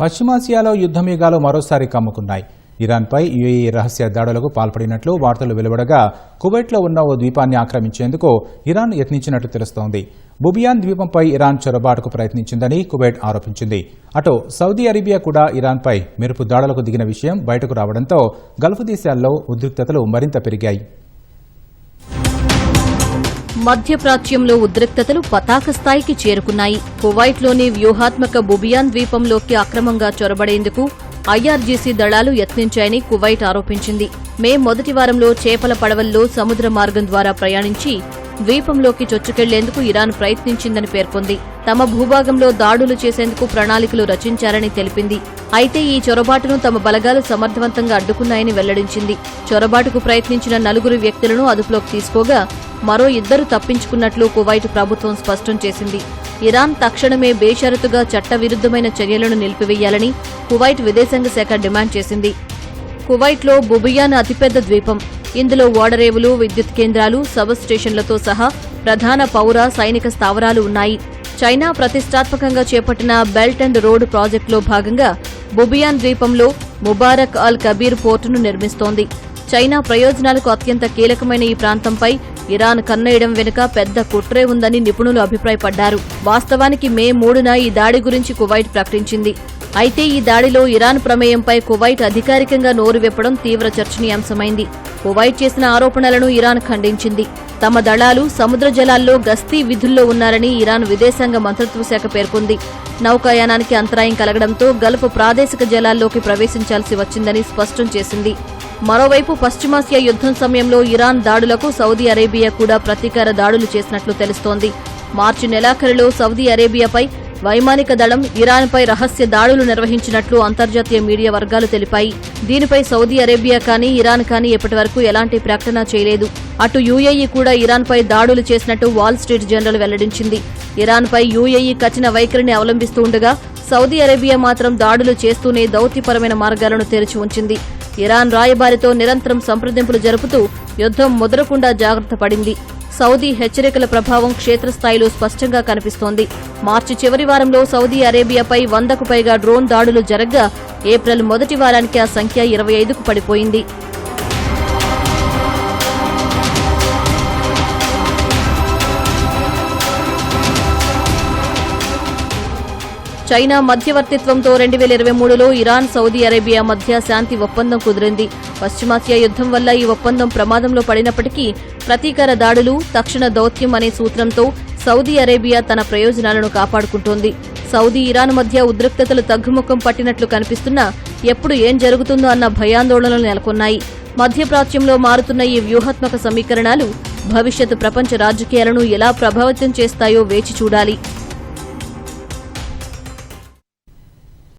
పశ్చిమాసియాలో యుద్ధమేఘాలు మరోసారి కమ్ముకున్నాయి. ఇరాన్పై యుఏఈ రహస్య దాడులకు పాల్పడినట్లు వార్తలు వెలువడగా కువైట్లో ఉన్న ఓ ద్వీపాన్ని ఆక్రమించేందుకు ఇరాన్ యత్నించినట్లు తెలుస్తోంది. బుబియాన్ ద్వీపంపై ఇరాన్ చొరబాటుకు ప్రయత్నించిందని కువైట్ ఆరోపించింది. అటు సౌదీ అరేబియా కూడా ఇరాన్పై మెరుపు దాడులకు దిగిన విషయం బయటకు రావడంతో గల్ఫ్ దేశాల్లో ఉద్రిక్తతలు మరింత పెరిగాయి. మధ్యప్రాచ్యంలో ఉద్రిక్తతలు పతాక స్థాయికి చేరుకున్నాయి. కువైట్లోని వ్యూహాత్మక బుబియాన్ ద్వీపంలోకి అక్రమంగా చొరబడేందుకు ఐఆర్జీసీ దళాలు యత్నించాయని కువైట్ ఆరోపించింది. మే మొదటి వారంలో చేపల పడవల్లో సముద్ర మార్గం ద్వారా ప్రయాణించి ద్వీపంలోకి చొచ్చుకెళ్లేందుకు ఇరాన్ ప్రయత్నించిందని పేర్కొంది. తమ భూభాగంలో దాడులు చేసేందుకు ప్రణాళికలు రచించారని తెలిపింది. అయితే ఈ చొరబాటును తమ బలగాలు సమర్థవంతంగా అడ్డుకున్నాయని వెల్లడించింది. చొరబాటుకు ప్రయత్నించిన 4 వ్యక్తులను అదుపులోకి తీసుకోగా మరో 2 తప్పించుకున్నట్లు కువైట్ ప్రభుత్వం స్పష్టం చేసింది. ఇరాన్ తక్షణమే బేషరతుగా చట్టవిరుద్ధమైన చర్యలను నిలిపివేయాలని కువైట్ విదేశాంగ శాఖ డిమాండ్ చేసింది. కువైట్లో బుబియాన్ అతిపెద్ద ద్వీపం. ఇందులో ఓడరేవులు, విద్యుత్ కేంద్రాలు, సబ్ స్టేషన్లతో సహా ప్రధాన పౌర, సైనిక స్థావరాలు ఉన్నాయి. చైనా ప్రతిష్టాత్మకంగా చేపట్టిన బెల్ట్ అండ్ రోడ్ ప్రాజెక్టులో భాగంగా బుబియాన్ ద్వీపంలో ముబారక్ అల్ కబీర్ పోర్టును నిర్మిస్తోంది. చైనా ప్రయోజనాలకు అత్యంత కీలకమైన ఈ ప్రాంతంపై ఇరాన్ కన్నేయడం వెనుక పెద్ద కుట్రే ఉందని నిపుణులు అభిప్రాయపడ్డారు. వాస్తవానికి మే 3న ఈ దాడి గురించి కువైట్ ప్రకటించింది. అయితే ఈ దాడిలో ఇరాన్ ప్రమేయంపై కువైట్ అధికారికంగా నోరు విప్పడం తీవ్ర చర్చనీయాంశమైంది. కువైట్ చేసిన ఆరోపణలను ఇరాన్ ఖండించింది. తమ దళాలు సముద్ర జలాల్లో గస్తీ విధుల్లో ఉన్నారని ఇరాన్ విదేశాంగ మంత్రిత్వ శాఖ పేర్కొంది. నౌకాయానానికి అంతరాయం కలగడంతో గల్ఫ్ ప్రాదేశిక జలాల్లోకి ప్రవేశించాల్సి వచ్చిందని స్పష్టం చేసింది. మరోవైపు పశ్చిమాసియా యుద్ధం సమయంలో ఇరాన్ దాడులకు సౌదీ అరేబియా కూడా ప్రతీకార దాడులు చేసినట్లు తెలుస్తోంది. మార్చి నెలాఖరులో సౌదీ అరేబియాపై వైమానిక దళం ఇరాన్పై రహస్య దాడులు నిర్వహించినట్లు అంతర్జాతీయ మీడియా వర్గాలు తెలిపాయి. దీనిపై సౌదీ అరేబియా కానీ ఇరాన్ కానీ ఇప్పటివరకు ఎలాంటి ప్రకటన చేయలేదు. అటు యుఏఈ కూడా ఇరాన్పై దాడులు చేసినట్టు వాల్ స్ట్రీట్ జర్నల్ వెల్లడించింది. ఇరాన్పై యుఏఈ కఠిన వైఖరిని అవలంబిస్తూ ఉండగా సౌదీ అరేబియా మాత్రం దాడులు చేస్తూనే దౌత్యపరమైన మార్గాలను తెరిచి ఉంచింది. ఇరాన్ రాయబారితో నిరంతరం సంప్రదింపులు జరుపుతూ యుద్ధం ముదరకుండా జాగ్రత్త పడింది. సౌదీ హెచ్చరికల ప్రభావం క్షేత్రస్థాయిలో స్పష్టంగా కనిపిస్తోంది. మార్చి చివరి వారంలో సౌదీ అరేబియాపై 100కు పైగా డ్రోన్ దాడులు జరగ్గా ఏప్రిల్ మొదటి వారానికి ఆ సంఖ్య 25కు పడిపోయింది. చైనా మధ్యవర్తిత్వంతో 2023లో ఇరాన్, సౌదీ అరేబియా మధ్య శాంతి ఒప్పందం కుదిరింది. పశ్చిమాసియా యుద్ధం వల్ల ఈ ఒప్పందం ప్రమాదంలో పడినప్పటికీ ప్రతీకార దాడులు, తక్షణ దౌత్యం అనే సూత్రంతో సౌదీ అరేబియా తన ప్రయోజనాలను కాపాడుకుంటోంది. సౌదీ, ఇరాన్ మధ్య ఉద్రిక్తతలు తగ్గుముఖం పట్టినట్లు కనిపిస్తున్నా ఎప్పుడు ఏం జరుగుతుందో అన్న భయాందోళనలు నెలకొన్నాయి. మధ్యప్రాచ్యంలో మారుతున్న ఈ వ్యూహాత్మక సమీకరణాలు భవిష్యత్ ప్రపంచ రాజకీయాలను ఎలా ప్రభావితం చేస్తాయో వేచి చూడాలి.